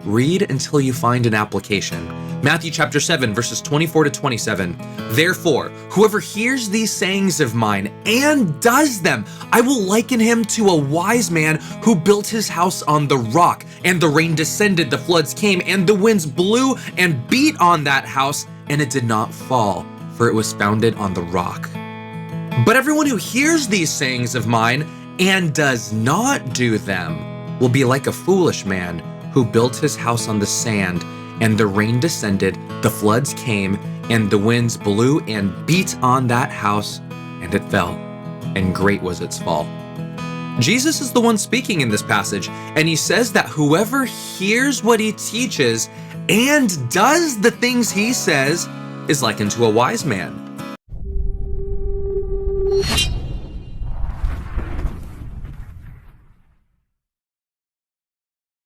Read until you find an application. Matthew chapter 7, verses 24 to 27. Therefore, whoever hears these sayings of mine and does them, I will liken him to a wise man who built his house on the rock. And the rain descended, the floods came, and the winds blew and beat on that house, and it did not fall, for it was founded on the rock. But everyone who hears these sayings of mine and does not do them will be like a foolish man who built his house on the sand, and the rain descended, the floods came, and the winds blew and beat on that house, and it fell, and great was its fall. Jesus is the one speaking in this passage, and he says that whoever hears what he teaches and does the things he says is likened to a wise man.